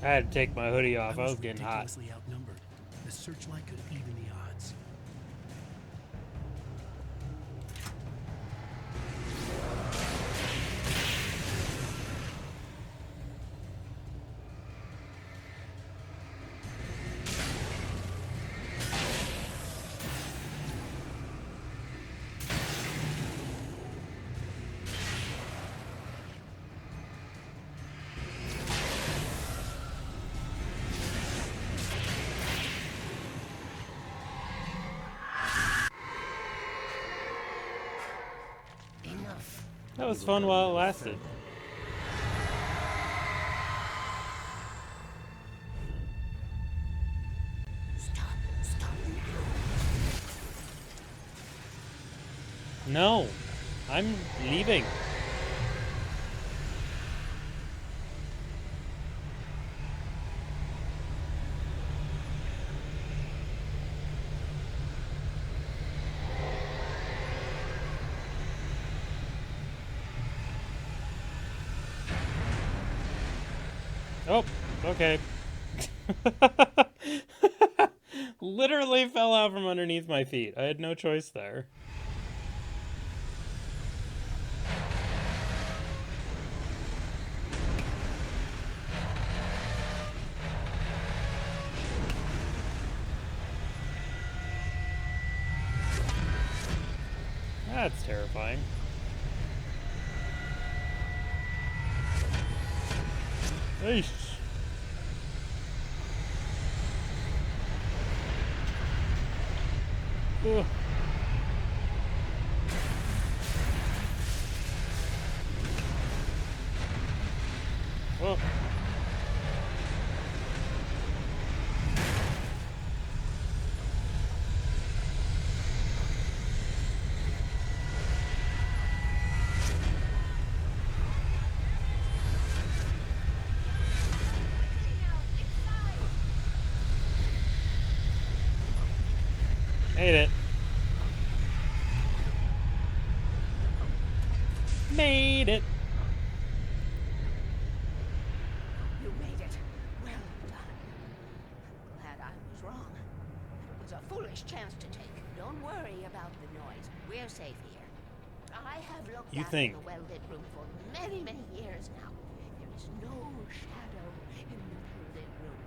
I had to take my hoodie off. I I was was getting hot. ridiculously outnumbered. The searchlight could even the odds. Enough. That was fun while it lasted. Stop now. No, I'm leaving. Oh, okay. Literally fell out from underneath my feet. I had no choice there. That's terrifying. Eesh. Ugh. Oh. Made it. Made it. You made it. Well done. I'm glad I was wrong. It was a foolish chance to take. Don't worry about the noise. We're safe here. I have looked You after think? the well-lit room for many, many years now. There is no shadow in the well-lit room.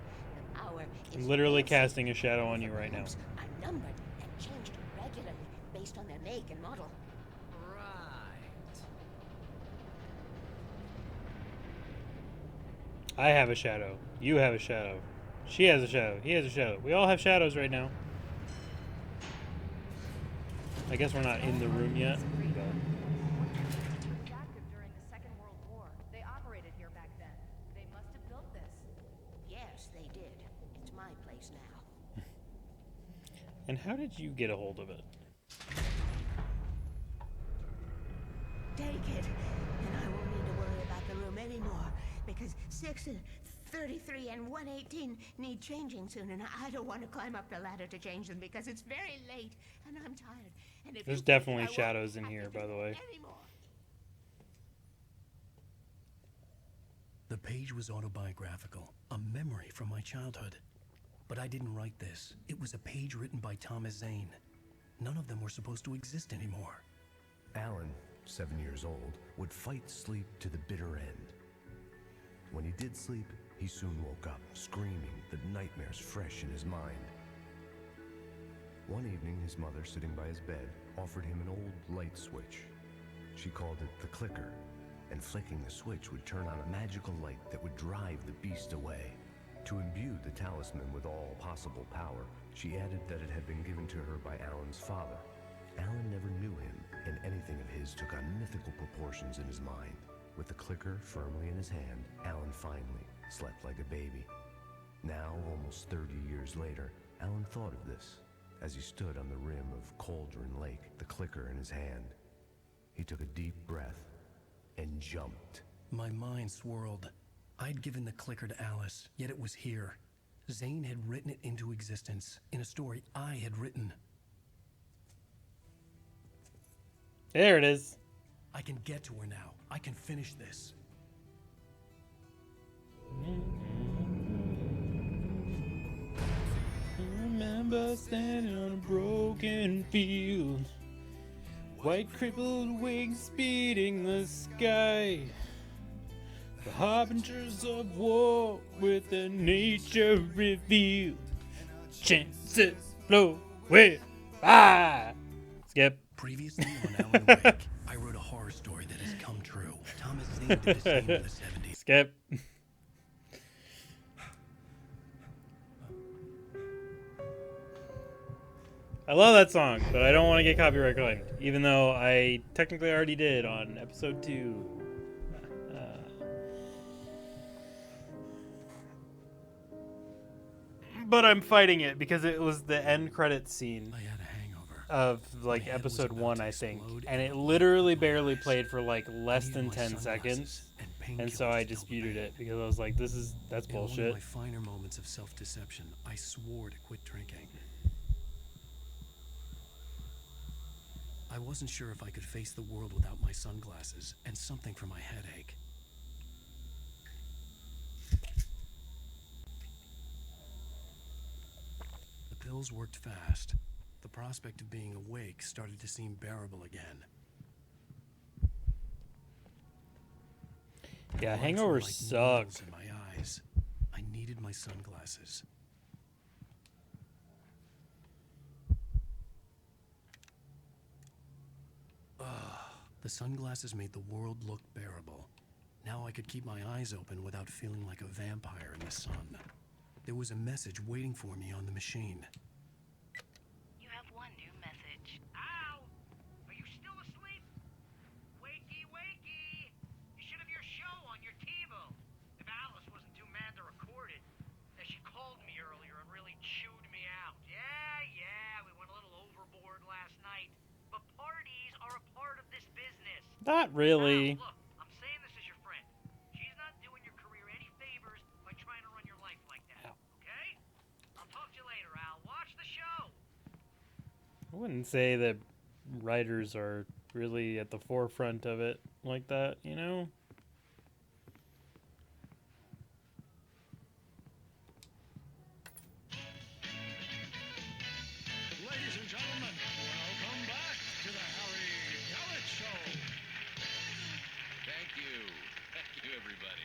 The power is I'm literally dancing. casting a shadow on you right now. Bulbs are numbered and changed regularly based on their make and model. Right. I have a shadow. You have a shadow. She has a shadow. He has a shadow. We all have shadows right now. I guess we're not in the room yet. But... Active during the Second World War. They operated here back then. They must have built this. Yes, they did. It's my place now. And how did you get a hold of it? Take it, and I won't need to worry about the room anymore, because 6 and 33 and 118 need changing soon, and I don't want to climb up the ladder to change them because it's very late, and I'm tired. And if There's you think definitely I won't shadows in have to here, do by the way. anymore. The page was autobiographical, a memory from my childhood. But I didn't write this. It was a page written by Thomas Zane. None of them were supposed to exist anymore. Alan, 7 years old, would fight sleep to the bitter end. When he did sleep, he soon woke up, screaming, the nightmares fresh in his mind. One evening, his mother, sitting by his bed, offered him an old light switch. She called it the clicker, and flicking the switch would turn on a magical light that would drive the beast away. To imbue the talisman with all possible power, she added that it had been given to her by Alan's father. Alan never knew him, and anything of his took on mythical proportions in his mind. With the clicker firmly in his hand, Alan finally slept like a baby. Now, almost 30 years later, Alan thought of this as he stood on the rim of Cauldron Lake, the clicker in his hand. He took a deep breath and jumped. My mind swirled. I'd given the clicker to Alice, yet it was here. Zane had written it into existence in a story I had written. There it is. I can get to her now. I can finish this. I remember standing on a broken field, white crippled wings speeding the sky, the harbingers of war with the nature revealed, chances flow with by. Skip. Previously on Alan Wake, I wrote a horror story that has come true. Thomas Zane did the same in the 70s. Skip. I love that song, but I don't want to get copyright claimed, even though I technically already did on episode 2. But I'm fighting it because it was the end credits scene I had a hangover. of like My head was episode about 1, to I think, explode and and it I literally opened my barely eyes. played for like less needed than my 10 sunglasses seconds, and and so painkillers I to kill the disputed pain. it because I was like, that's In one of bullshit. my finer moments of self-deception, I swore to quit drinking. I wasn't sure if I could face the world without my sunglasses and something for my headache. The pills worked fast. The prospect of being awake started to seem bearable again. Yeah, Words were Hangover like sucked. needles in my eyes. I needed my sunglasses. The sunglasses made the world look bearable. Now I could keep my eyes open without feeling like a vampire in the sun. There was a message waiting for me on the machine. You have one new message. Al! Are you still asleep? Wakey, wakey! You should have your show on your TiVo. If Alice wasn't too mad to record it. And she called me earlier and really chewed me out. Yeah, we went a little overboard last night. But parties are a part of this business. Not really. Al, look, I'm saying this as your friend. She's not doing your career any favors by trying to run your life like that. Okay? I'll talk to you later, Al. Watch the show. I wouldn't say that writers are really at the forefront of it like that, you know? Ladies and gentlemen, welcome back to the Harry Gallet Show. Thank you. Thank you, everybody.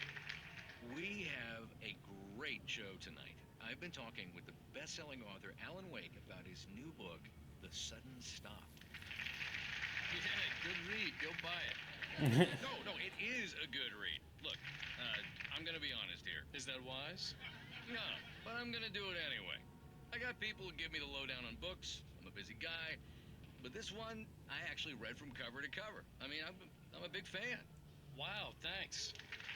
We have a great show tonight. I've been talking with the best-selling author Alan Wake about his new book, The Sudden Stop. Yeah, good read. Go buy it. No, it is a good read. Look, I'm going to be honest here. Is that wise? No, but I'm going to do it anyway. I got people who give me the lowdown on books. I'm a busy guy. But this one, I actually read from cover to cover. I mean, I'm a big fan. Wow, thanks.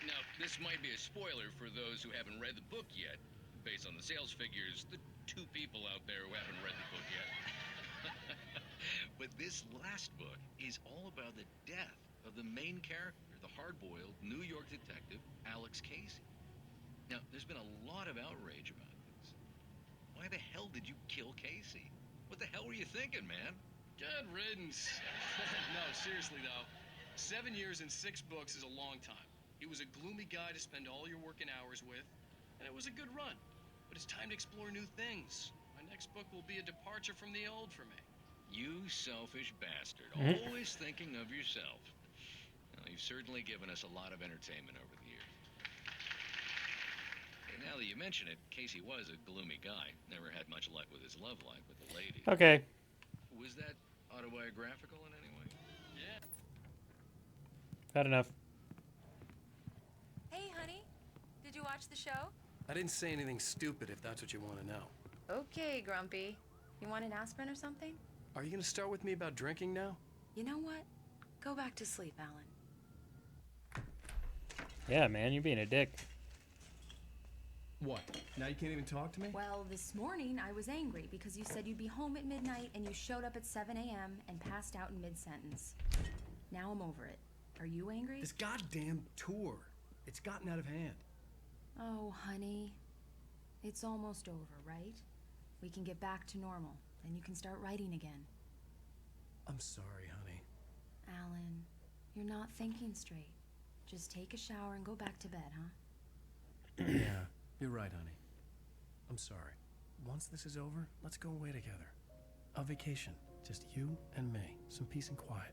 Now, this might be a spoiler for those who haven't read the book yet. Based on the sales figures, the 2 people out there who haven't read the book yet. But this last book is all about the death of the main character, the hard-boiled New York detective, Alex Casey. Now, there's been a lot of outrage about this. Why the hell did you kill Casey? What the hell were you thinking, man? Good riddance. No, seriously though, 7 years and 6 books is a long time. He was a gloomy guy to spend all your working hours with, and it was a good run. But it's time to explore new things. My next book will be a departure from the old for me. You selfish bastard. Always thinking of yourself. Well, you've certainly given us a lot of entertainment over the years. Hey, now that you mention it, Casey was a gloomy guy. Never had much luck with his love life with the lady. Okay. Was that autobiographical in any way? Had enough. Hey, honey. Did you watch the show? I didn't say anything stupid if that's what you want to know. Okay, Grumpy. You want an aspirin or something? Are you going to start with me about drinking now? You know what? Go back to sleep, Alan. Yeah, man, you're being a dick. What? Now you can't even talk to me? Well, this morning I was angry because you said you'd be home at midnight and you showed up at 7 a.m. and passed out in mid-sentence. Now I'm over it. Are you angry? This goddamn tour. It's gotten out of hand. Oh, honey. It's almost over, right? We can get back to normal. Then you can start writing again. I'm sorry, honey. Alan, you're not thinking straight. Just take a shower and go back to bed, huh? Yeah, you're right, honey. I'm sorry. Once this is over, let's go away together. A vacation. Just you and me. Some peace and quiet.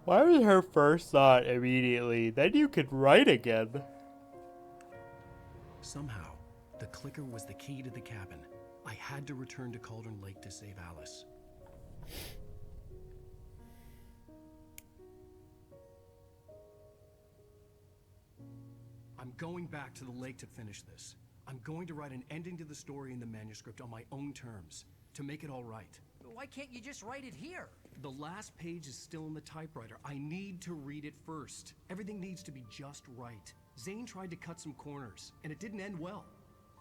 Why was her first thought immediately, then you could write again? Somehow, the clicker was the key to the cabin. I had to return to Cauldron Lake to save Alice. I'm going back to the lake to finish this. I'm going to write an ending to the story in the manuscript on my own terms, to make it all right. Why can't you just write it here? The last page is still in the typewriter. I need to read it first. Everything needs to be just right. Zane tried to cut some corners, and it didn't end well.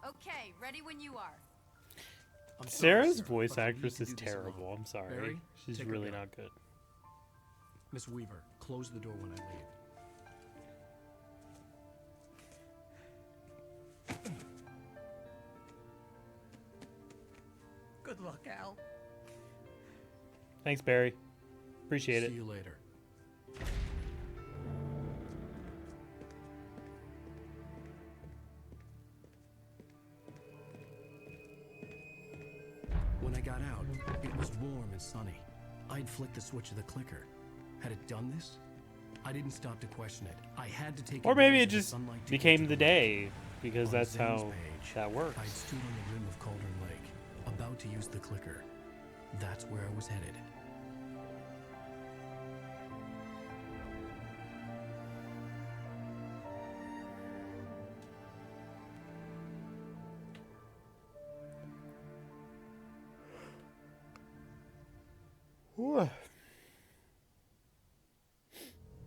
Okay, ready when you are. I'm sorry, Sarah's Sarah, voice but I need actress to is do this alone. terrible. I'm sorry. Barry, She's take her really down. not good. Miss Weaver, close the door when I leave. Good luck, Al. Thanks, Barry. Appreciate it. See you later. When I got out, it was warm and sunny. I'd flicked the switch of the clicker. Had it done this? I didn't stop to question it. I had to take Or maybe advantage it of the just sunlight to get became to the lake. day, because On that's Zane's how page, that works. I'd stood on the rim of Cauldron Lake, about to use the clicker. That's where I was headed.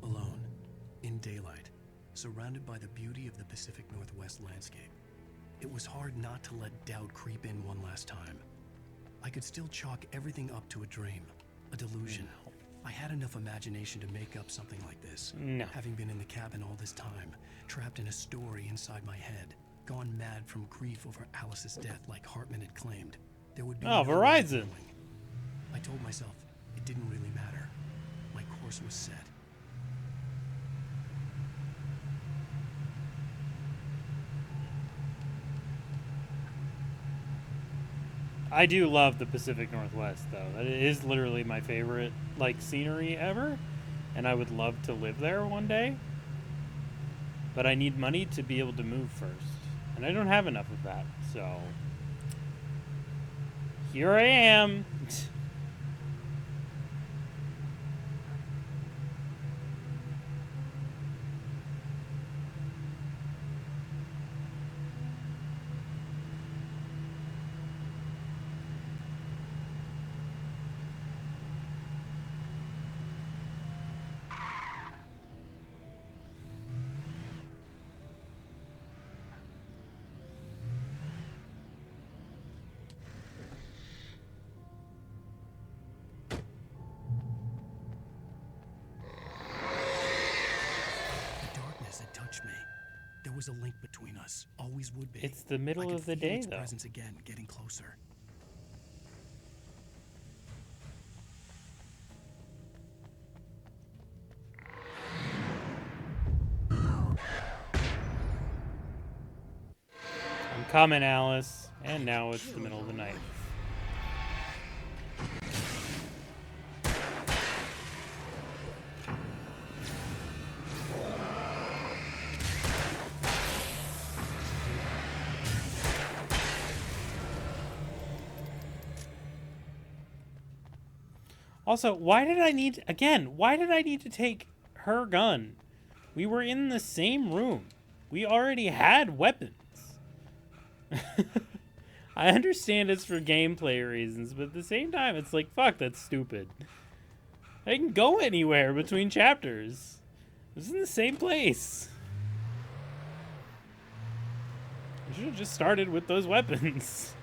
Alone, in daylight, surrounded by the beauty of the Pacific Northwest landscape. It was hard not to let doubt creep in one last time. I could still chalk everything up to a dream, a delusion. I had enough imagination to make up something like this. No. Having been in the cabin all this time, trapped in a story inside my head, gone mad from grief over Alice's death like Hartman had claimed. There would be Oh, no way of Verizon. knowing. I told myself it didn't really matter. My course was set. I do love the Pacific Northwest, though. That is literally my favorite, like, scenery ever, and I would love to live there one day. But I need money to be able to move first, and I don't have enough of that. So here I am. The darkness had touched me. There was a link between us. Always would be. It's the I middle could of the feel day, its though. presence again, getting closer. I'm coming, Alice. And now it's the middle of the night. Also, why did I need to take her gun? We were in the same room. We already had weapons. I understand it's for gameplay reasons, but at the same time, it's like, fuck, that's stupid. I can go anywhere between chapters. This is in the same place. I should have just started with those weapons.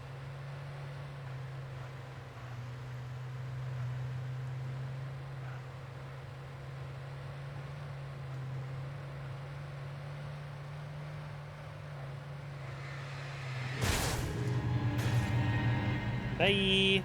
Bye.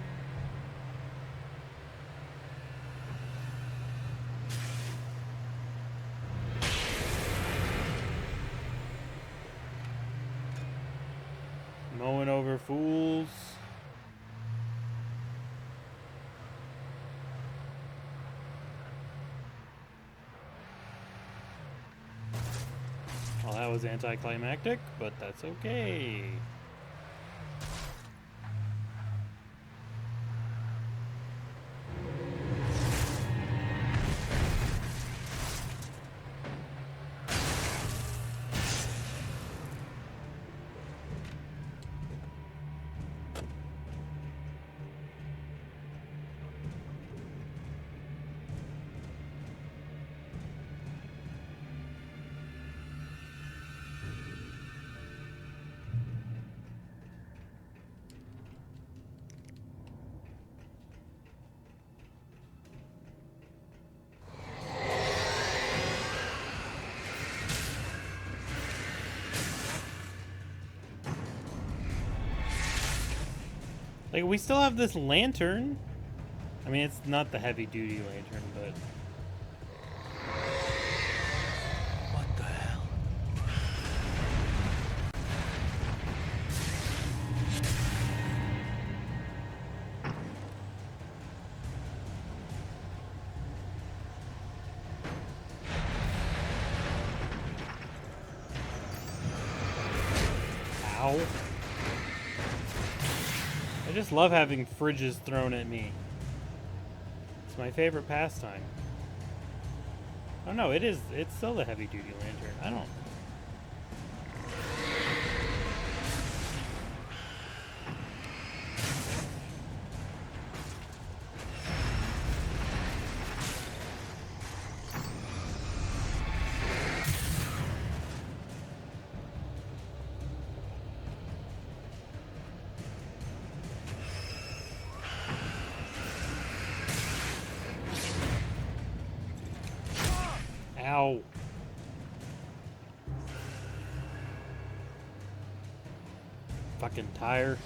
that was anticlimactic, but that's okay. Like, we still have this lantern. I mean, it's not the heavy-duty lantern, but... What the hell? Ow. I just love having fridges thrown at me. It's my favorite pastime. Oh no, it's still the heavy duty lantern. I don't... Ow. Fucking tire.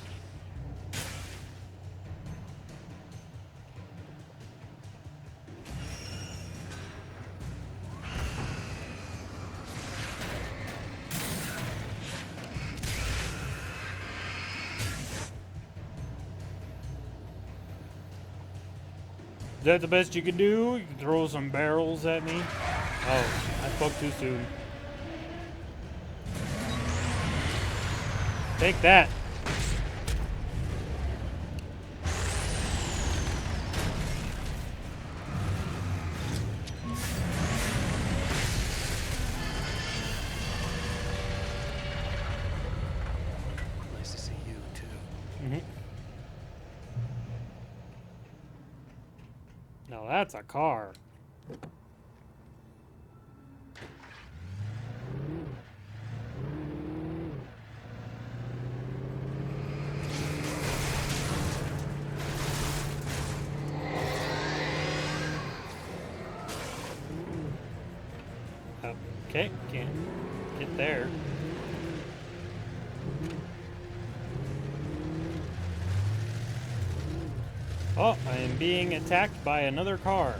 Is that the best you can do? You can throw some barrels at me? Oh, I spoke too soon. Take that. Nice to see you, too. Mm-hmm. Now that's a car. Okay, can't get there. Oh, I am being attacked by another car.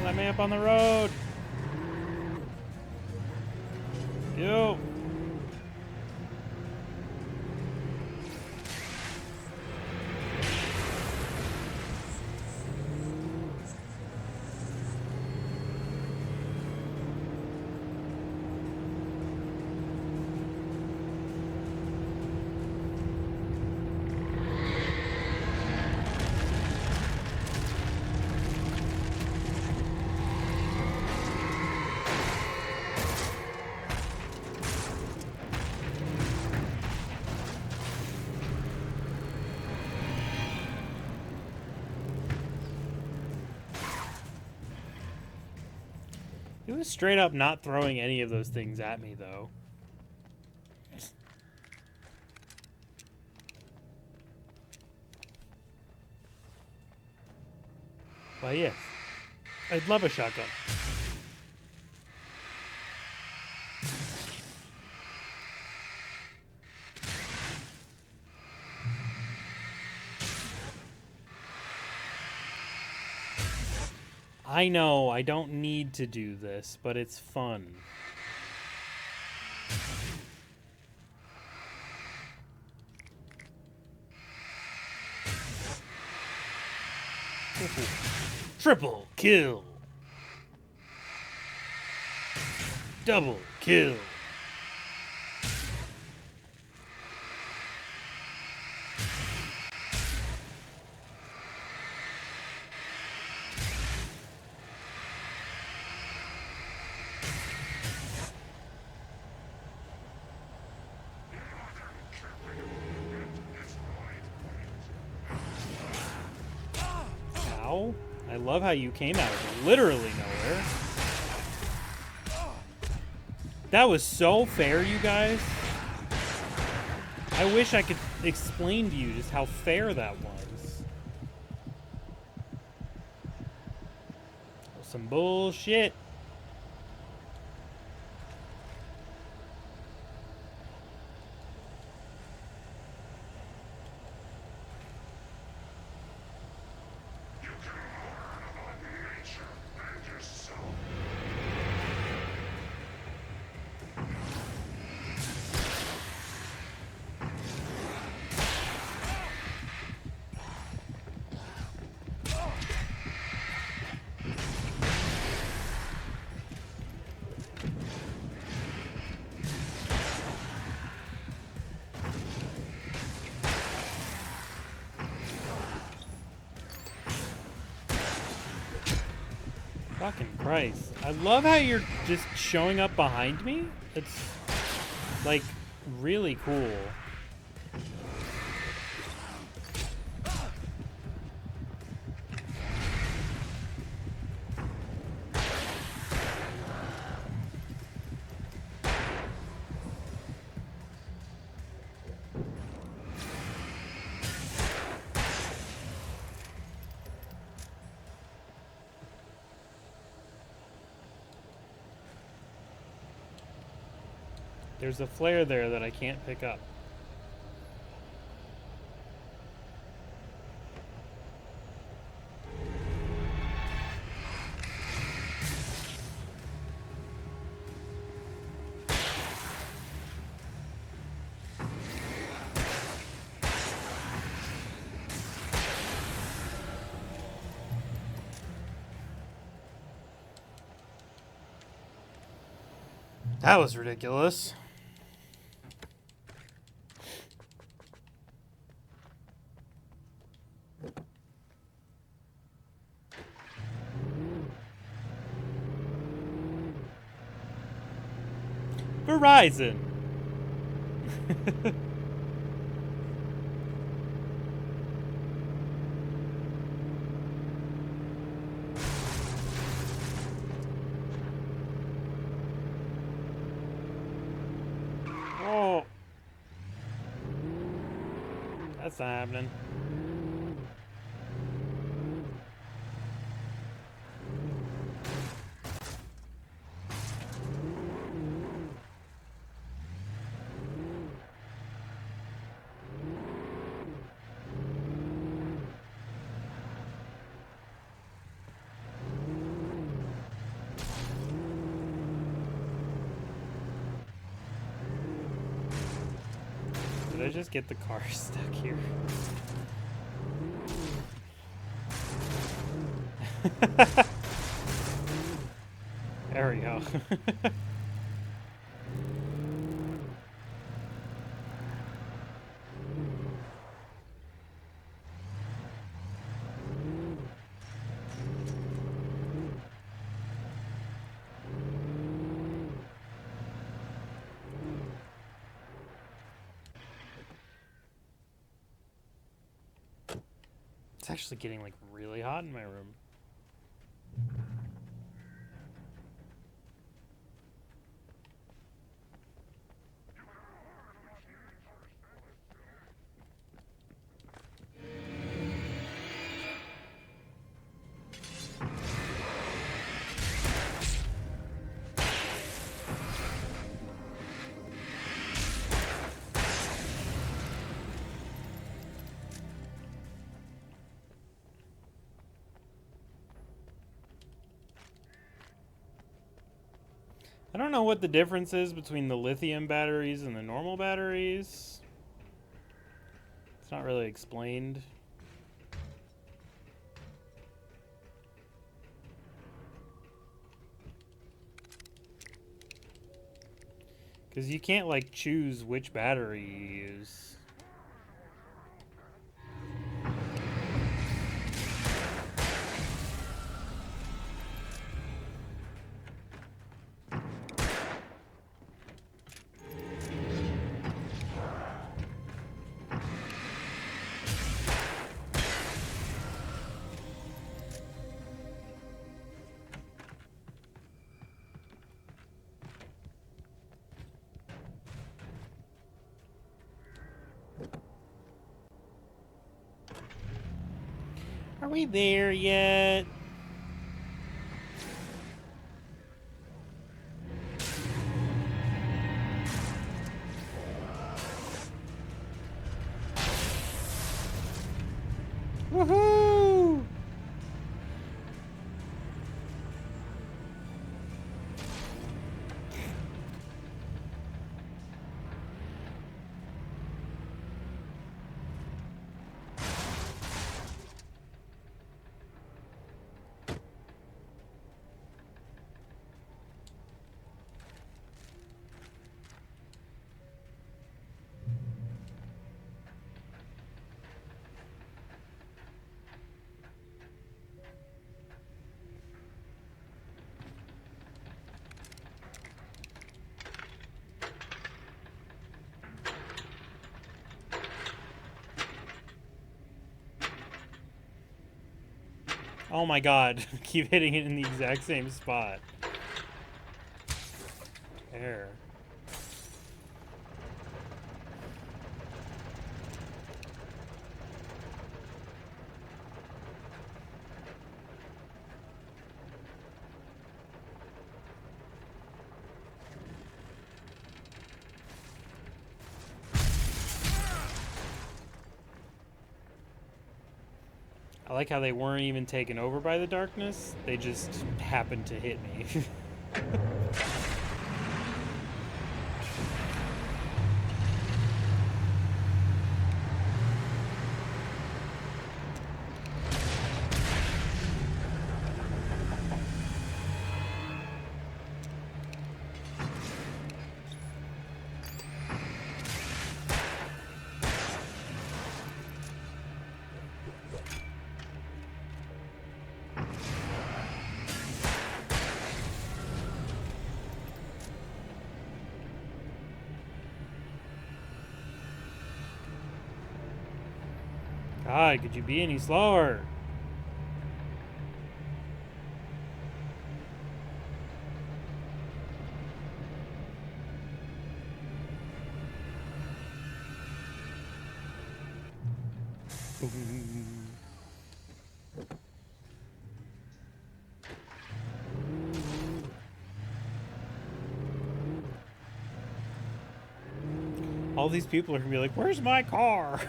Let me up on the road. You. He was straight up not throwing any of those things at me, though. Why, yes. I'd love a shotgun. I know, I don't need to do this, but it's fun. Triple kill. Double kill. Ow. I love how you came out of literally nowhere. That was so fair, you guys. I wish I could explain to you just how fair that was. Some bullshit. Fucking Christ. I love how you're just showing up behind me. It's, like, really cool. There's a flare there that I can't pick up. That was ridiculous. Verizon. Oh. That's not happening. Did I just get the car stuck here? There we go. It's actually getting like really hot in my room. I don't know what the difference is between the lithium batteries and the normal batteries. It's not really explained. Because you can't, like, choose which battery you use. Are we there yet? Woohoo! Oh my god, keep hitting it in the exact same spot. There. I like how they weren't even taken over by the darkness. They just happened to hit me. God, could you be any slower? All these people are gonna be like, "Where's my car?"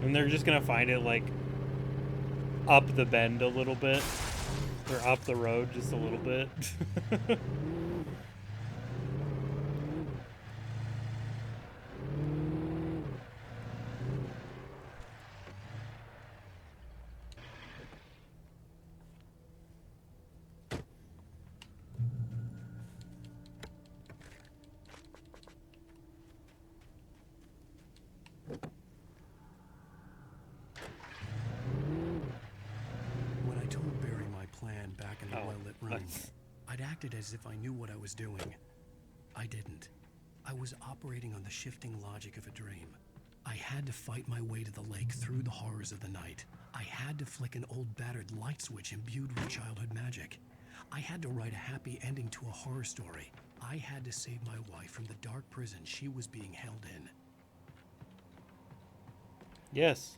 And they're just gonna find it like up the bend a little bit, or up the road just a little bit. When I told Barry my plan back in the well-lit room, I'd acted as if I knew what I was doing. I didn't. I was operating on the shifting logic of a dream. I had to fight my way to the lake through the horrors of the night. I had to flick an old battered light switch imbued with childhood magic. I had to write a happy ending to a horror story. I had to save my wife from the dark prison she was being held in. Yes.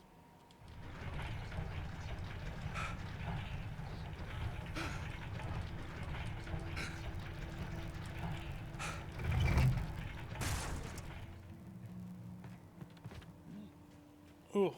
Ooh.